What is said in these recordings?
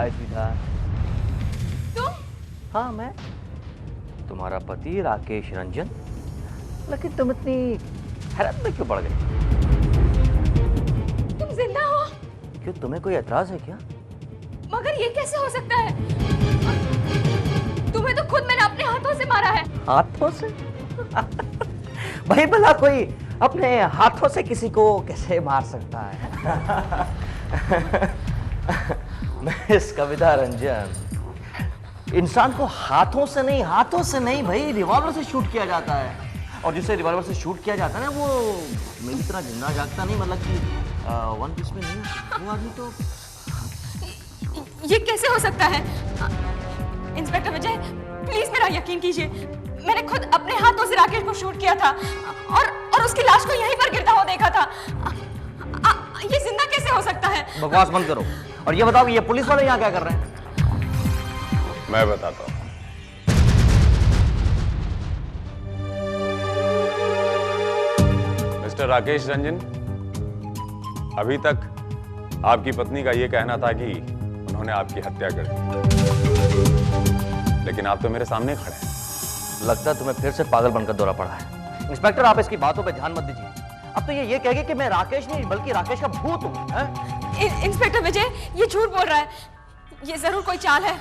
शायद विधान। तुम? हाँ मैं, तुम्हारा पति राकेश रंजन। लेकिन तुम इतनी हैरत में क्यों पड़ गई? तुम जिंदा हो? क्यों, तुम्हें कोई एतराज है क्या? मगर ये कैसे हो सकता है? तुम्हें तो खुद मैंने अपने हाथों से मारा है। हाथों से? भाई भला कोई अपने हाथों से किसी को कैसे मार सकता है? मिस कविता रंजन, इंसान को हाथों से नहीं भाई रिवॉल्वर से शूट किया जाता है। और जिसे रिवॉल्वर से शूट किया जाता है ना, वो मेरी तरह जिंदा जागता नहीं, मतलब कि वन पीस में नहीं, वो आदमी तो। ये कैसे हो सकता है? इंस्पेक्टर विजय, प्लीज मेरा यकीन कीजिए। मैंने खुद अपने हाथों से राकेश को शूट किया था और उसकी लाश को यहीं पर गिरता हुआ देखा था। ये जिंदा कैसे हो सकता है? बकवास बंद करो और ये बताओ, ये पुलिस वाले यहाँ क्या कर रहे हैं? मैं बताता हूँ। मिस्टर राकेश रंजन, अभी तक आपकी पत्नी का यह कहना था कि उन्होंने आपकी हत्या कर दी, लेकिन आप तो मेरे सामने खड़े हैं। लगता है तुम्हें फिर से पागल बनकर दौरा पड़ा है। इंस्पेक्टर, आप इसकी बातों पे ध्यान मत दीजिए। अब तो ये कहेंगे कि मैं राकेश नहीं बल्कि राकेश का भूत हूँ। इंस्पेक्टर विजय, ये झूठ बोल रहा है। ये जरूर कोई चाल है।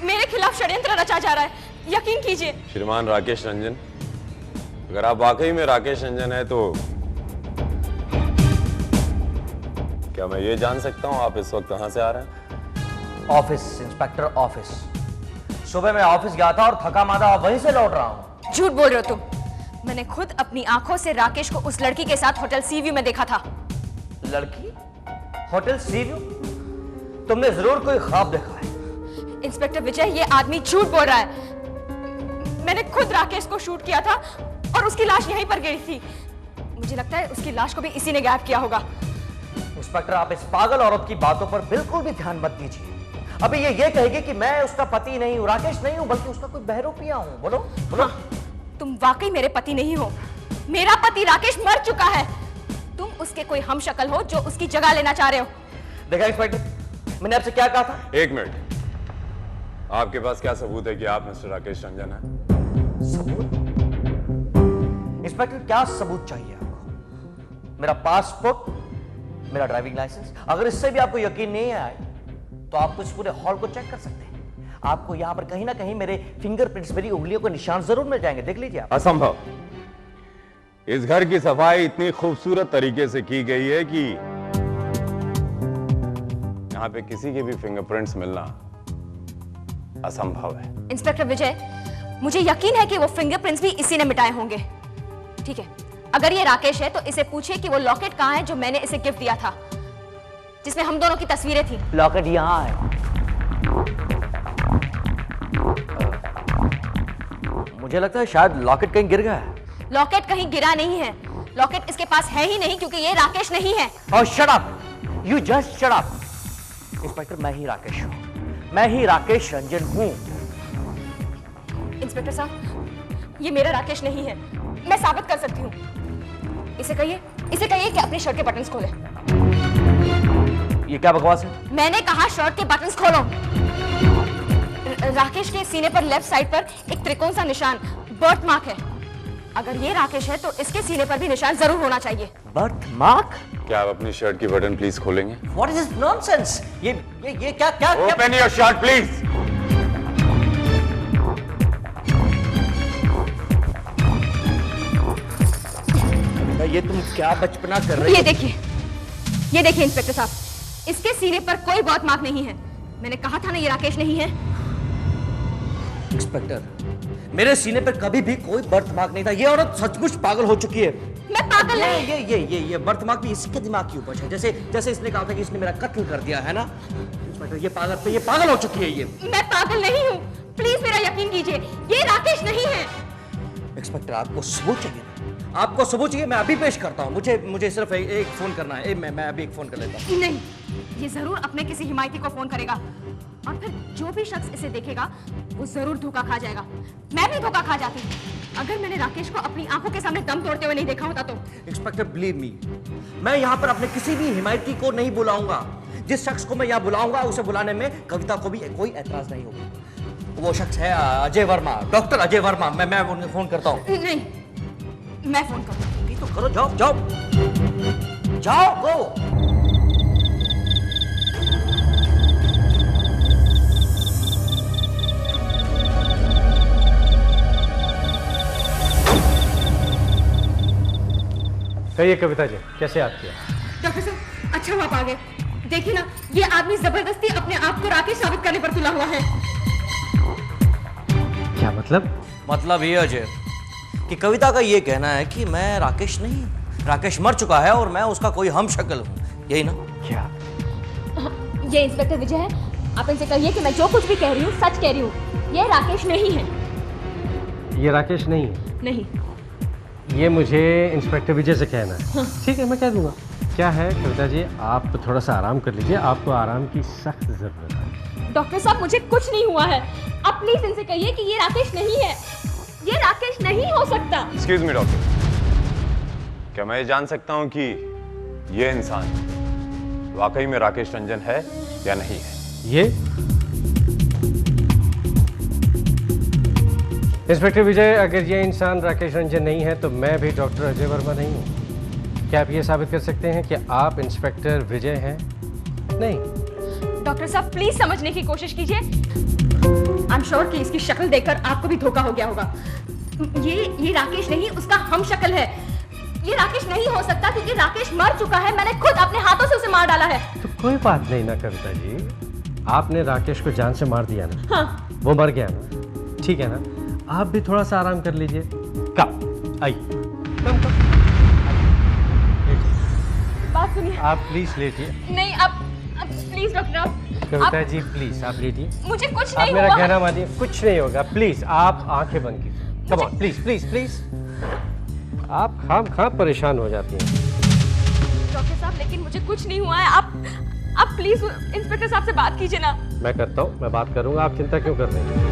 मेरे खिलाफ षड्यंत्र रचा जा रहा है, यकीन कीजिए। श्रीमान राकेश रंजन, अगर आप वाकई में राकेश रंजन है तो क्या मैं ये जान सकता हूँ आप इस वक्त कहां से आ रहे हैं? Office inspector, office. सुबह मैं ऑफिस गया था और थका मादा वहीं से लौट रहा हूँ। झूठ बोल रहे हो तुम। मैंने खुद अपनी आंखों से राकेश को उस लड़की के साथ होटल सीव्यू में देखा था। लड़की? Hotel sea view? तुमने जरूर कोई ख्वाब देखा है। इंस्पेक्टर विजय, ये आदमी झूठ बोल रहा है। मैंने खुद राकेश को शूट किया था और उसकी लाश यहीं पर गिरी थी। मुझे लगता है उसकी लाश को भी इसी ने गायब किया होगा। इंस्पेक्टर, आप इस पागल औरत की बातों पर बिल्कुल भी ध्यान मत दीजिए। अभी ये कहेगी कि मैं उसका पति नहीं हूँ, राकेश नहीं हूँ, बल्कि उसका कोई बहरूपिया हूँ। बोलो बोलो। हाँ, तुम वाकई मेरे पति नहीं हो। मेरा पति राकेश मर चुका है। तुम उसके कोई हमशक्ल हो जो उसकी जगह लेना चाह रहे हो। देखा इंस्पेक्टर, मैंने आपसे क्या कहा था? एक मिनट, आपके पास क्या सबूत है कि आप मिस्टर राकेश रंजन हैं? सबूत? इंस्पेक्टर, क्या सबूत चाहिए आपको? मेरा पासपोर्ट, मेरा ड्राइविंग लाइसेंस। अगर इससे भी आपको यकीन नहीं आए तो आप तो इस पूरे हॉल को चेक कर सकते हैं। आपको यहां पर कहीं ना कहीं मेरे फिंगरप्रिंट्स, मेरी उंगलियों के निशान जरूर मिल जाएंगे। देख लीजिए आप। असंभव। इस घर की सफाई इतनी खूबसूरत तरीके से की गई है कि यहां पे किसी के भी फिंगरप्रिंट्स मिलना असंभव है। इंस्पेक्टर विजय, मुझे यकीन है कि वो फिंगरप्रिंट्स भी इसी ने मिटाए होंगे। ठीक है, अगर ये राकेश है तो इसे पूछिए कि वो लॉकेट कहां है जो मैंने इसे गिफ्ट दिया था, जिसमें हम दोनों की तस्वीरें थी। लॉकेट यहां है। मुझे लगता है शायद लॉकेट कहीं गिर गया है। लॉकेट कहीं गिरा नहीं है। लॉकेट इसके पास है ही नहीं क्योंकि ये राकेश नहीं है। और shut up, you just shut up. Inspector, मैं ही राकेश हूं, मैं ही राकेश रंजन हूं। इंस्पेक्टर साहब, ये मेरा राकेश नहीं है। मैं साबित कर सकती हूँ। इसे कहिए कि अपनी शर्ट के बटन्स खोले। ये क्या बकवास है? मैंने कहा शर्ट के बटन्स खोलो। राकेश के सीने पर लेफ्ट साइड पर एक त्रिकोण सा निशान, बर्थ मार्क है। अगर ये राकेश है तो इसके सीने पर भी निशान जरूर होना चाहिए। Birth mark? क्या आप अपनी शर्ट की बटन प्लीज खोलेंगे? What is this nonsense? ये क्या? Open your shirt please. ये तुम क्या बचपना कर रहे हो? ये देखिए इंस्पेक्टर साहब, इसके सीने पर कोई बर्थ मार्क नहीं है। मैंने कहा था ना ये राकेश नहीं है। इंस्पेक्टर, मेरे सीने पर कभी भी कोई बर्थ मार्क नहीं था। ये औरत सचमुच पागल हो चुकी है। मैं पागल नहीं। ये बर्थ मार्क भी इसके दिमाग की उपज है। जैसे इसने कहा था कि इसने मेरा कत्ल कर दिया है ना। इंस्पेक्टर, ये पागल हो चुकी है ये। मैं पागल नहीं हूँ, प्लीज मेरा यकीन कीजिए। ये राकेश नहीं है। इंस्पेक्टर, आपको सबूत चाहिए? आपको सबूत चाहिए? मैं अभी पेश करता हूँ। मुझे सिर्फ एक फोन करना है। मैं अभी एक फोन कर लेता हूँ। नहीं, ये जरूर अपने किसी हिमायती को फोन करेगा और फिर जो भी शख्स इसे देखेगा वो जरूर धोखा खा जाएगा। मैं भी धोखा खा जाती अगर मैंने राकेश को अपनी आंखों के सामने दम तोड़ते हुए नहीं देखा होता तो। इंस्पेक्टर, बिलीव मी, मैं यहाँ पर अपने किसी भी हिमायती को नहीं बुलाऊंगा। जिस शख्स को मैं यहाँ बुलाऊंगा उसे बुलाने में कविता को भी कोई ऐतराज नहीं होगा। वो शख्स है अजय वर्मा, डॉक्टर अजय वर्मा। मैं उन्हें फोन करता हूँ। नहीं, मैं फोन करूंगी। तो करो, जाओ जाओ जाओ, गो। कहिए कविता जी, कैसे याद किया? डॉक्टर साहब, अच्छा हुआ आप आ गए। देखिए ना, ये आदमी जबरदस्ती अपने आप को राकेश साबित करने पर तुला हुआ है। क्या मतलब? मतलब ये अजय कि कविता का ये कहना है कि मैं राकेश नहीं हूं, राकेश मर चुका है और मैं उसका कोई हम शक्ल हूं, यही ना? क्या? ये इंस्पेक्टर विजय है। आप इनसे कहिए कि मैं जो कुछ भी कह रही हूँ सच कह रही हूँ। ये राकेश नहीं है। ये राकेश नहीं है? नहीं। ये मुझे इंस्पेक्टर विजय से कहना है। ठीक है, मैं कह दूंगा। क्या है कविता जी, आप थोड़ा सा आराम कर लीजिए, आपको आराम की सख्त जरूरत है। डॉक्टर साहब, मुझे कुछ नहीं हुआ है। आप प्लीज इनसे कहिए कि ये राकेश नहीं है। ये राकेश नहीं हो सकता। एक्सक्यूज मी डॉक्टर, क्या मैं ये जान सकता हूं कि ये इंसान वाकई में राकेश रंजन है या नहीं है? ये इंस्पेक्टर विजय, अगर ये इंसान राकेश रंजन नहीं है तो मैं भी डॉक्टर अजय वर्मा नहीं हूँ। क्या आप ये साबित कर सकते हैं कि आप इंस्पेक्टर विजय हैं? नहीं। डॉक्टर साहब, प्लीज समझने की कोशिश कीजिए। आई एम श्योर कि इसकी शक्ल देखकर आपको भी धोखा हो गया होगा। ये राकेश नहीं, उसका हम शक्ल है। ये राकेश नहीं हो सकता क्योंकि राकेश मर चुका है। मैंने खुद अपने हाथों से उसे मार डाला है। तो कोई बात नहीं ना कविता जी, आपने राकेश को जान से मार दिया ना। हाँ। वो मर गया ना, ठीक है ना? आप भी थोड़ा सा आराम कर लीजिए। कम आइए, कम कम। बात सुनिए। आप प्लीज लेटिए। नहीं, आप please doctor, Kavita ji please आप लेटिए। मुझे कुछ आप नहीं मेरा हुआ। कहना मानिए, कुछ नहीं होगा। प्लीज आप आंखें बंद कीजिए। Come on, please please please. आप खाम परेशान हो जाती हैं। डॉक्टर साहब, लेकिन मुझे कुछ नहीं हुआ है। आप प्लीज इंस्पेक्टर साहब से बात कीजिए ना। मैं करता हूँ, मैं बात करूंगा, आप चिंता क्यों कर रहे हैं?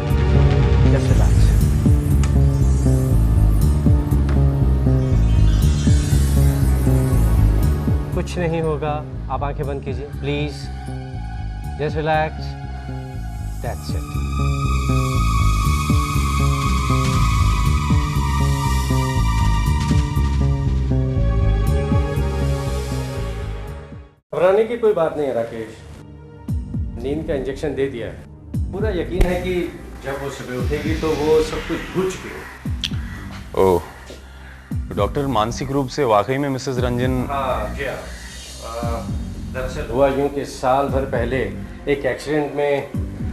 Just relax. कुछ नहीं होगा, आप आंखें बंद कीजिए please. Just relax, that's it. घबराने की कोई बात नहीं है राकेश, नींद का इंजेक्शन दे दिया है। पूरा यकीन है कि जब वो सुबह उठेगी तो वो सब कुछ भूल चुकी होगी। ओह, तो डॉक्टर मानसिक रूप से वाकई में मिसेस रंजन? हाँ जी हाँ। दरअसल हुआ यूं कि साल भर पहले एक एक्सीडेंट में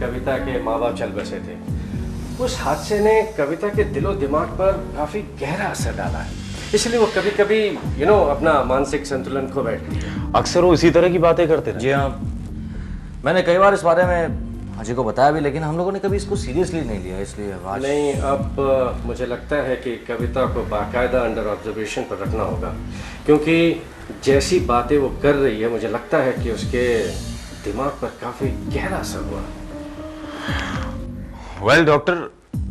कविता के माँ बाप चल बसे थे। उस हादसे ने कविता के दिलो दिमाग पर काफी गहरा असर डाला है, इसलिए वो कभी कभी अपना मानसिक संतुलन खो बैठती है। अक्सर वो इसी तरह की बातें करते हैं। जी हाँ, मैंने कई बार इस बारे में अजय को बताया भी, लेकिन हम लोगों ने कभी इसको सीरियसली नहीं लिया, इसलिए आज नहीं, अब मुझे लगता है कि कविता को बाकायदा अंडर ऑब्जर्वेशन पर रखना होगा, क्योंकि जैसी बातें वो कर रही है मुझे लगता है कि उसके दिमाग पर काफी गहरा असर हुआ। वेल डॉक्टर,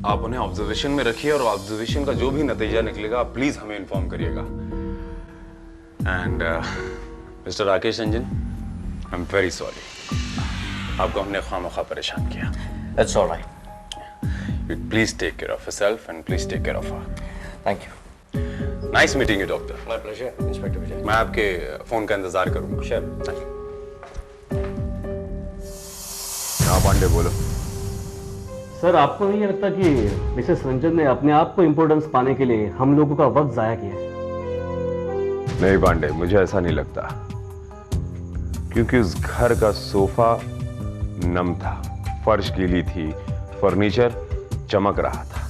आप उन्हें ऑब्जर्वेशन में रखिए और ऑब्जर्वेशन का जो भी नतीजा निकलेगा आप प्लीज हमें इन्फॉर्म करिएगा। And mister Rakesh Ranjan, I am very sorry, आपको हमने खामखा परेशान किया। It's alright. Please take care of yourself and please take care of her. Thank you. Nice meeting you doctor. My pleasure inspector Vijay. मैं आपके फोन का इंतजार करूंगा। श्योर। हाँ पांडे, बोलो। सर, आपको नहीं लगता कि मिसेस रंजन ने अपने आप को इम्पोर्टेंस पाने के लिए हम लोगों का वक्त जाया किया है? नहीं पांडे, मुझे ऐसा नहीं लगता, क्योंकि उस घर का सोफा नम था, फर्श गीली थी, फर्नीचर चमक रहा था।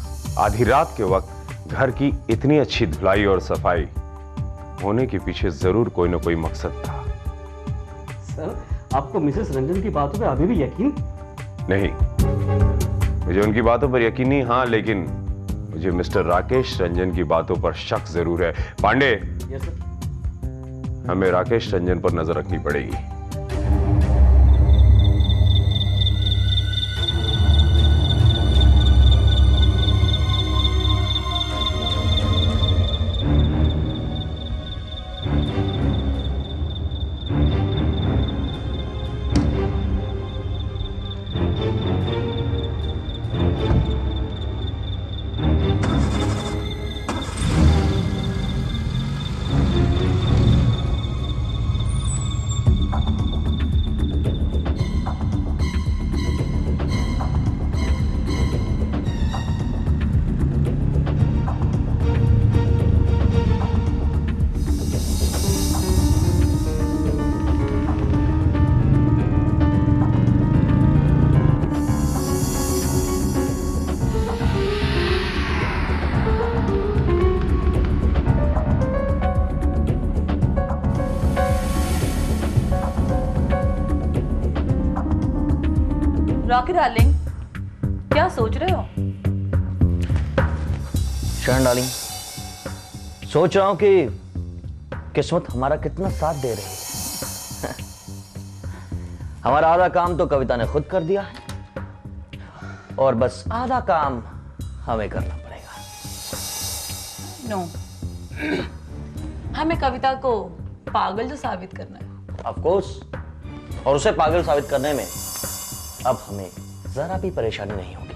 आधी रात के वक्त घर की इतनी अच्छी धुलाई और सफाई होने के पीछे जरूर कोई ना कोई मकसद था। सर, आपको मिसेस रंजन की बातों पे अभी भी यकीन? नहीं, मुझे उनकी बातों पर यकीन नहीं, हाँ, लेकिन मुझे मिस्टर राकेश रंजन की बातों पर शक जरूर है। Pandey, yes sir. हमें राकेश रंजन पर नजर रखनी पड़ेगी। रॉकी डार्लिंग, क्या सोच रहे हो? शरण डार्लिंग, सोच रहा हूं कि किस्मत हमारा कितना साथ दे रही है। हमारा आधा काम तो कविता ने खुद कर दिया है और बस आधा काम हमें करना पड़ेगा। नो, हमें कविता को पागल जो साबित करना है। ऑफ कोर्स, और उसे पागल साबित करने में अब हमें जरा भी परेशानी नहीं होगी,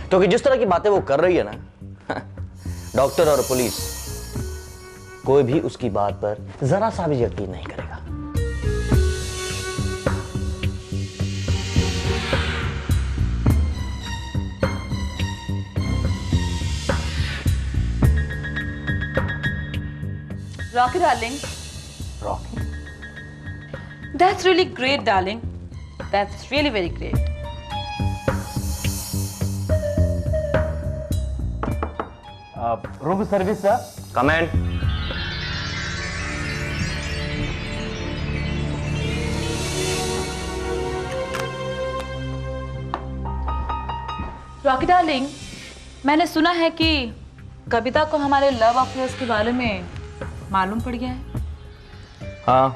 क्योंकि जिस तरह की बातें वो कर रही है ना, डॉक्टर और पुलिस कोई भी उसकी बात पर जरा सा भी यकीन नहीं करेगा। Rocky darling, Rocky, that's really great darling. That's really very great. Room service sir. Comment. Rocky darling, मैंने सुना है कि कविता को हमारे लव अफेयर्स के बारे में मालूम पड़ गया है। हाँ,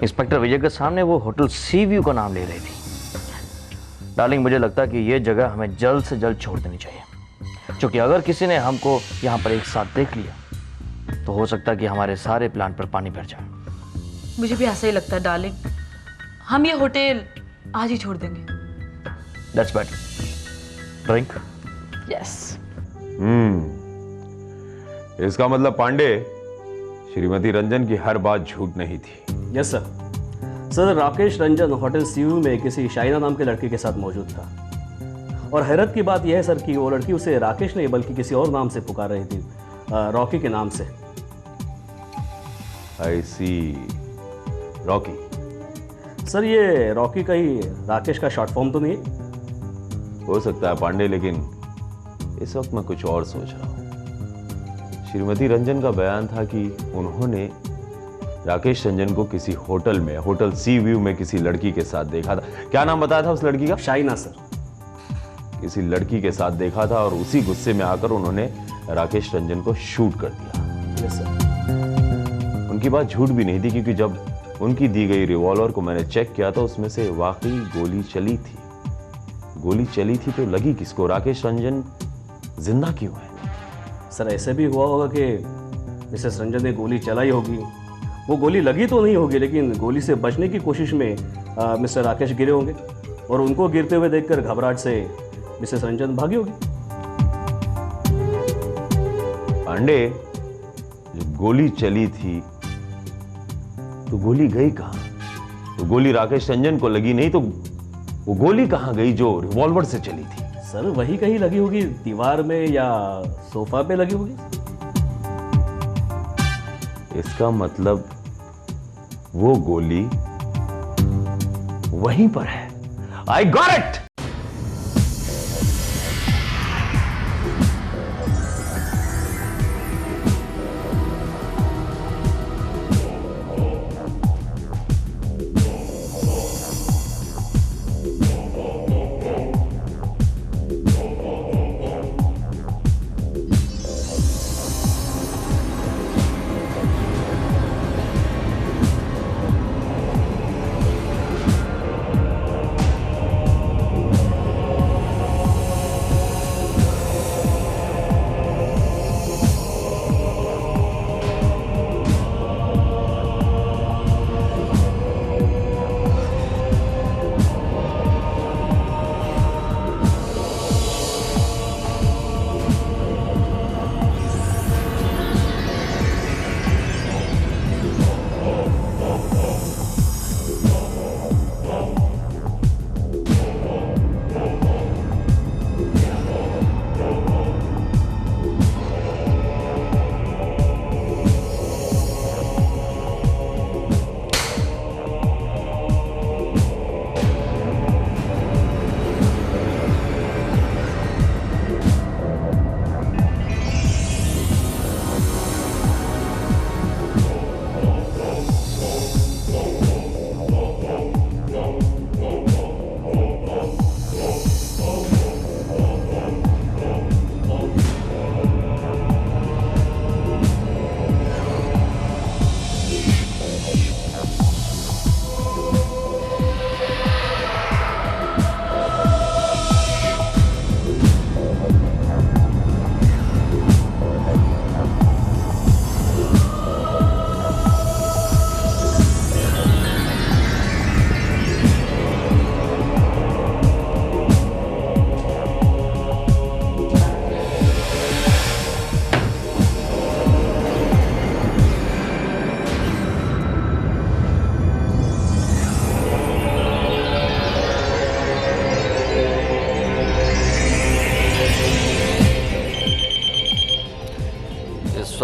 इंस्पेक्टर विजय के सामने वो होटल सी व्यू का नाम ले रही थी। डार्लिंग, मुझे लगता है कि ये जगह हमें जल्द से जल्द छोड़ देनी चाहिए, क्योंकि अगर किसी ने हमको यहाँ पर एक साथ देख लिया तो हो सकता है कि हमारे सारे प्लान पर पानी फिर जाए। मुझे भी ऐसा ही लगता है डार्लिंग, हम ये होटल आज ही छोड़ देंगे। That's better. ड्रिंक। यस। इसका मतलब पांडे, श्रीमती रंजन की हर बात झूठ नहीं थी। Yes sir. Sir, Rakesh Ranjan hotel सीयू में किसी शाइना नाम के लड़के के साथ मौजूद था, और हैरत की बात यह है सर कि वो लड़की उसे राकेश नहीं बल्कि किसी और नाम से पुकार रही थी, रॉकी के नाम से। आई सी, रॉकी। सर, ये रॉकी का ही राकेश का शॉर्ट फॉर्म तो नहीं है? हो सकता है पांडे, लेकिन इस वक्त मैं कुछ और सोच रहा हूं। श्रीमती रंजन का बयान था कि उन्होंने राकेश रंजन को किसी होटल में, होटल सी व्यू में किसी लड़की के साथ देखा था। क्या नाम बताया था उस लड़की का? शाइना सर। किसी लड़की के साथ देखा था और उसी गुस्से में आकर उन्होंने राकेश रंजन को शूट कर दिया। Yes sir. उनकी बात झूठ भी नहीं थी, क्योंकि जब उनकी दी गई रिवॉल्वर को मैंने चेक किया तो उसमें से वाकई गोली चली थी। गोली चली थी तो लगी किसको? राकेश रंजन जिंदा क्यों है? सर, ऐसे भी हुआ होगा कि मिसेस रंजन ने गोली चलाई होगी, वो गोली लगी तो नहीं होगी, लेकिन गोली से बचने की कोशिश में मिस्टर राकेश गिरे होंगे और उनको गिरते हुए देखकर घबराहट से मिसेस रंजन भागी होगी। पांडे, जब गोली चली थी तो गोली गई कहां? तो गोली राकेश रंजन को लगी नहीं, तो वो गोली कहां गई जो रिवॉल्वर से चली थी? सर, वही कहीं लगी होगी, दीवार में या सोफा पे लगी होगी। इसका मतलब वो गोली वहीं पर है। I got it!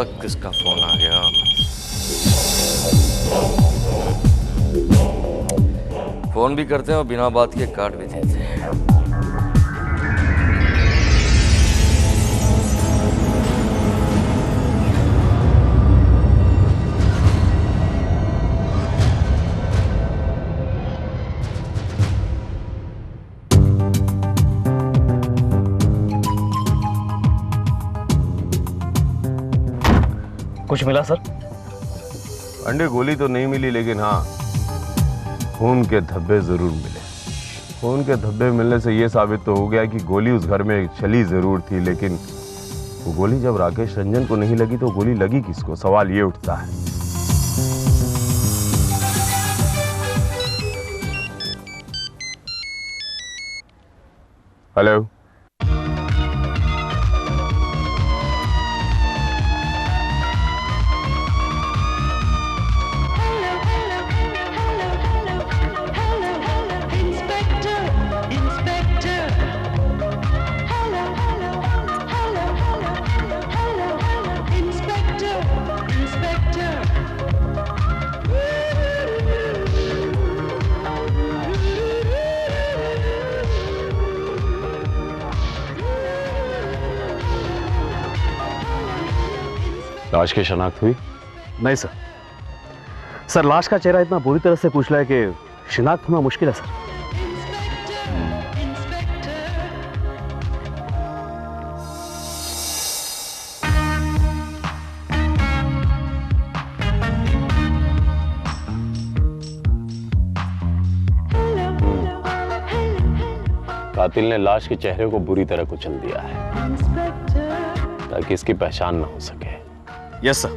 वक्त किसका फोन आ गया? फोन भी करते हैं और बिना बात के काट भी देते हैं। कुछ मिला सर? अंडे गोली तो नहीं मिली, लेकिन हाँ खून के धब्बे जरूर मिले। खून के धब्बे मिलने से यह साबित तो हो गया कि गोली उस घर में चली जरूर थी, लेकिन वो गोली जब राकेश रंजन को नहीं लगी तो गोली लगी किसको? सवाल ये उठता है। हेलो, लाश की शनाख्त हुई? नहीं सर, लाश का चेहरा इतना बुरी तरह से कुचला है कि शिनाख्त होना मुश्किल है सर। कातिल ने लाश के चेहरे को बुरी तरह कुचल दिया है ताकि इसकी पहचान ना हो सके। Yes sir.